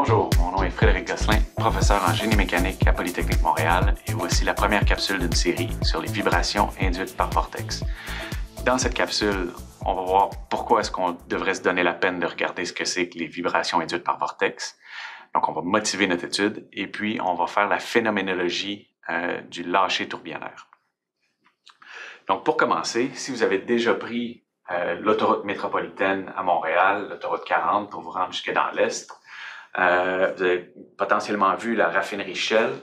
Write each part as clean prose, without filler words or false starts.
Bonjour, mon nom est Frédéric Gosselin, professeur en génie mécanique à Polytechnique Montréal, et voici la première capsule d'une série sur les vibrations induites par vortex. Dans cette capsule, on va voir pourquoi est-ce qu'on devrait se donner la peine de regarder ce que c'est que les vibrations induites par vortex. Donc, on va motiver notre étude, et puis on va faire la phénoménologie du lâcher tourbillonnaire. Donc, pour commencer, si vous avez déjà pris l'autoroute métropolitaine à Montréal, l'autoroute 40, pour vous rendre jusque dans l'Est, vous avez potentiellement vu la raffinerie Shell,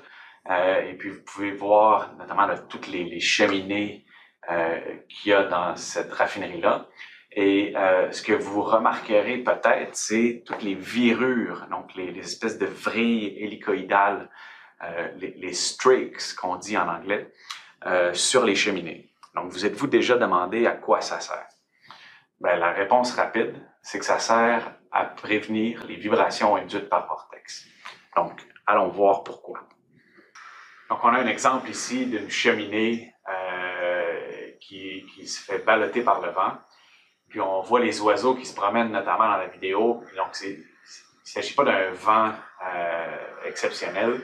et puis vous pouvez voir notamment là, toutes les cheminées qu'il y a dans cette raffinerie-là. Et ce que vous remarquerez peut-être, c'est toutes les virures, donc les espèces de vrilles hélicoïdales, les streaks qu'on dit en anglais, sur les cheminées. Donc, vous êtes-vous déjà demandé à quoi ça sert? Ben, la réponse rapide, c'est que ça sert à prévenir les vibrations induites par vortex. Donc, allons voir pourquoi. Donc, on a un exemple ici d'une cheminée qui se fait balloter par le vent. Puis, on voit les oiseaux qui se promènent notamment dans la vidéo. Puis donc, il ne s'agit pas d'un vent exceptionnel.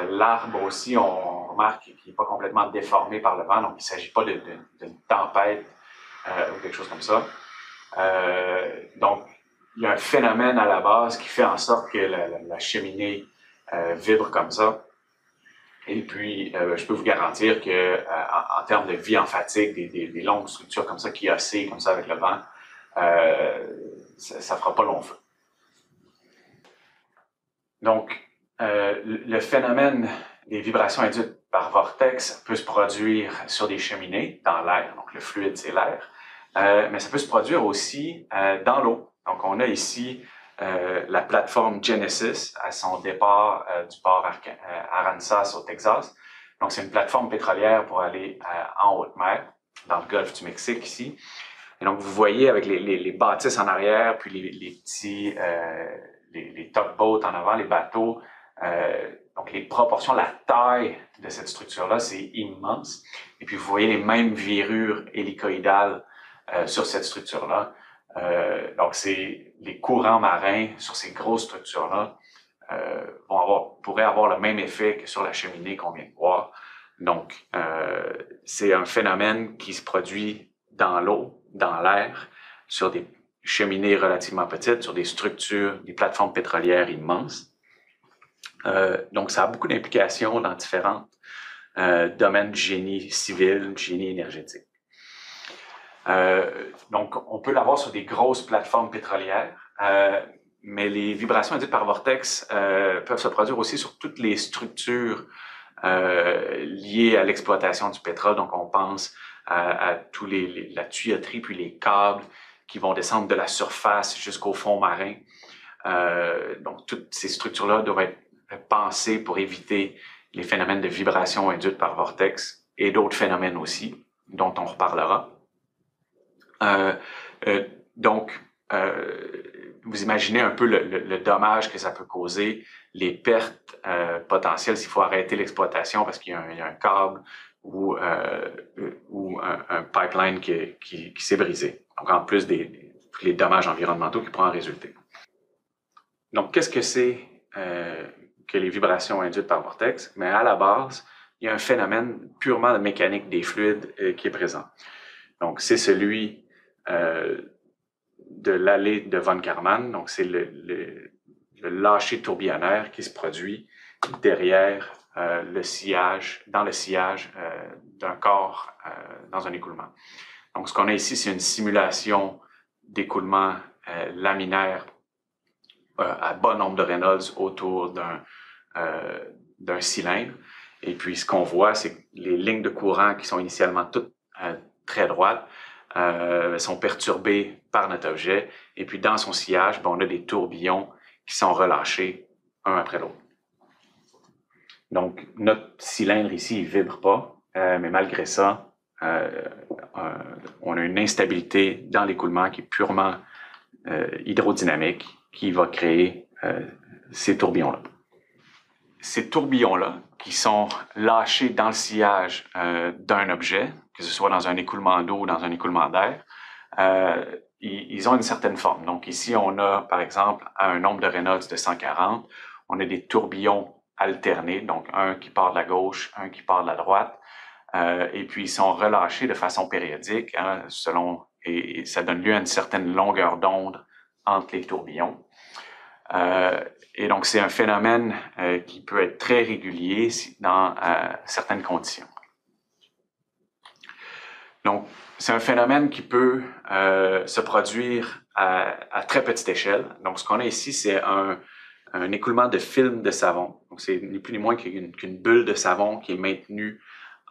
L'arbre aussi, on remarque qu'il n'est pas complètement déformé par le vent. Donc, il ne s'agit pas d'une tempête ou quelque chose comme ça. Donc, il y a un phénomène à la base qui fait en sorte que la cheminée vibre comme ça. Et puis, je peux vous garantir que en termes de vie en fatigue, des longues structures comme ça qui oscillent comme ça avec le vent, ça fera pas long feu. Donc, le phénomène des vibrations induites par vortex peut se produire sur des cheminées, dans l'air, donc le fluide c'est l'air, mais ça peut se produire aussi dans l'eau. Donc, on a ici la plateforme Genesis à son départ du port Aransas au Texas. Donc, c'est une plateforme pétrolière pour aller en haute mer, dans le golfe du Mexique ici. Et donc, vous voyez avec les bâtisses en arrière, puis les petits les tugboats en avant, les bateaux. Donc, les proportions, la taille de cette structure-là, c'est immense. Et puis, vous voyez les mêmes virures hélicoïdales sur cette structure-là. Donc, les courants marins sur ces grosses structures-là pourraient avoir le même effet que sur la cheminée qu'on vient de voir. Donc, c'est un phénomène qui se produit dans l'eau, dans l'air, sur des cheminées relativement petites, sur des structures, des plateformes pétrolières immenses. Donc, ça a beaucoup d'implications dans différents domaines du génie civil, du génie énergétique. Donc, on peut l'avoir sur des grosses plateformes pétrolières, mais les vibrations induites par vortex peuvent se produire aussi sur toutes les structures liées à l'exploitation du pétrole. Donc, on pense à tous la tuyauterie puis les câbles qui vont descendre de la surface jusqu'au fond marin. Donc, toutes ces structures-là doivent être pensées pour éviter les phénomènes de vibration induites par vortex et d'autres phénomènes aussi, dont on reparlera. Donc, vous imaginez un peu le dommage que ça peut causer, les pertes potentielles s'il faut arrêter l'exploitation parce qu'il y a un câble ou un pipeline qui s'est brisé. Donc, en plus les dommages environnementaux qui pourraient en résulter. Donc, qu'est-ce que c'est que les vibrations induites par vortex? Mais à la base, il y a un phénomène purement mécanique des fluides qui est présent. Donc, c'est celui de l'allée de von Karman. Donc, c'est le lâcher tourbillonnaire qui se produit derrière le sillage, dans le sillage d'un corps dans un écoulement. Donc, ce qu'on a ici, c'est une simulation d'écoulement laminaire à bas nombre de Reynolds autour d'un cylindre. Et puis, ce qu'on voit, c'est que les lignes de courant qui sont initialement toutes très droites sont perturbées par notre objet. Et puis, dans son sillage, on a des tourbillons qui sont relâchés un après l'autre. Donc, notre cylindre ici, il ne vibre pas, mais malgré ça, on a une instabilité dans l'écoulement qui est purement hydrodynamique, qui va créer ces tourbillons-là. Ces tourbillons-là, qui sont lâchés dans le sillage d'un objet, que ce soit dans un écoulement d'eau ou dans un écoulement d'air, ils ont une certaine forme. Donc ici, on a, par exemple, à un nombre de Reynolds de 140, on a des tourbillons alternés, donc un qui part de la gauche, un qui part de la droite, et puis ils sont relâchés de façon périodique, hein, et ça donne lieu à une certaine longueur d'onde entre les tourbillons. Et donc, c'est un phénomène qui peut être très régulier dans certaines conditions. Donc, c'est un phénomène qui peut se produire à très petite échelle. Donc, ce qu'on a ici, c'est un écoulement de film de savon. Donc, c'est ni plus ni moins qu'une bulle de savon qui est maintenue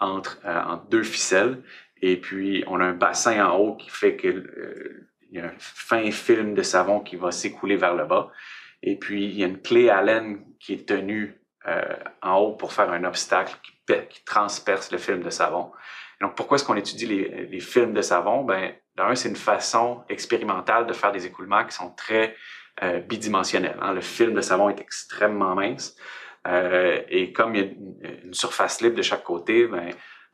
entre deux ficelles. Et puis, on a un bassin en haut qui fait qu'il y a un fin film de savon qui va s'écouler vers le bas. Et puis, il y a une clé Allen qui est tenue en haut pour faire un obstacle qui transperce le film de savon. Et donc, pourquoi est-ce qu'on étudie les films de savon? Ben, d'un, c'est une façon expérimentale de faire des écoulements qui sont très bidimensionnels. Hein. Le film de savon est extrêmement mince et comme il y a une surface libre de chaque côté, ben,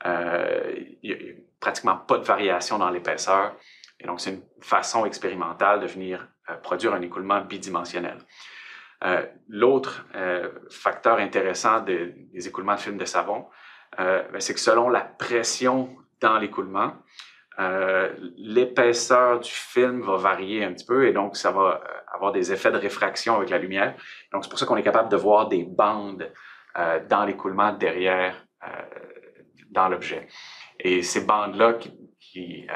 il n'y a pratiquement pas de variation dans l'épaisseur. Et donc, c'est une façon expérimentale de venir produire un écoulement bidimensionnel. L'autre facteur intéressant des écoulements de film de savon, c'est que selon la pression dans l'écoulement, l'épaisseur du film va varier un petit peu et donc ça va avoir des effets de réfraction avec la lumière. Donc, c'est pour ça qu'on est capable de voir des bandes dans l'écoulement derrière dans l'objet. Et ces bandes-là qui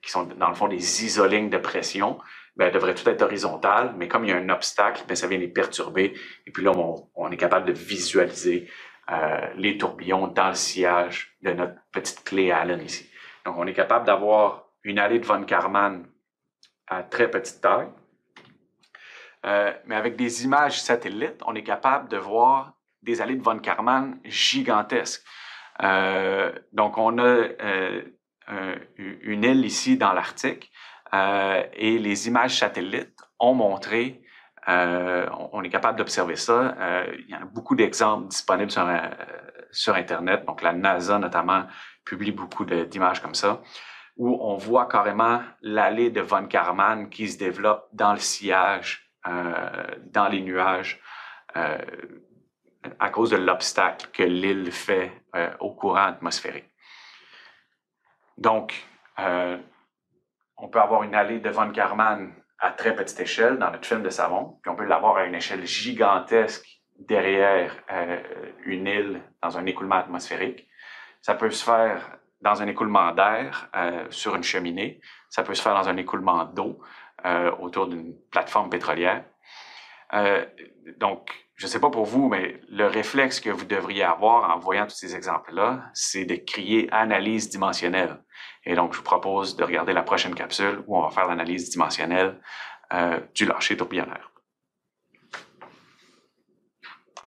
sont dans le fond des isolignes de pression, ben, devraient tout être horizontales, mais comme il y a un obstacle, ben, ça vient les perturber. Et puis là, on est capable de visualiser les tourbillons dans le sillage de notre petite clé Allen ici. Donc, on est capable d'avoir une allée de von Karman à très petite taille, mais avec des images satellites, on est capable de voir des allées de von Karman gigantesques. Donc, on a une île ici dans l'Arctique et les images satellites ont montré, on est capable d'observer ça. Il y a beaucoup d'exemples disponibles sur Internet. Donc, la NASA notamment publie beaucoup d'images comme ça, où on voit carrément l'allée de von Karman qui se développe dans le sillage, dans les nuages, à cause de l'obstacle que l'île fait au courant atmosphérique. Donc, on peut avoir une allée de von Karman à très petite échelle dans notre film de savon, puis on peut l'avoir à une échelle gigantesque derrière une île dans un écoulement atmosphérique. Ça peut se faire dans un écoulement d'air sur une cheminée. Ça peut se faire dans un écoulement d'eau autour d'une plateforme pétrolière. Donc, je ne sais pas pour vous, mais le réflexe que vous devriez avoir en voyant tous ces exemples-là, c'est de crier « analyse dimensionnelle ». Et donc, je vous propose de regarder la prochaine capsule où on va faire l'analyse dimensionnelle du lâcher tourbillonnaire.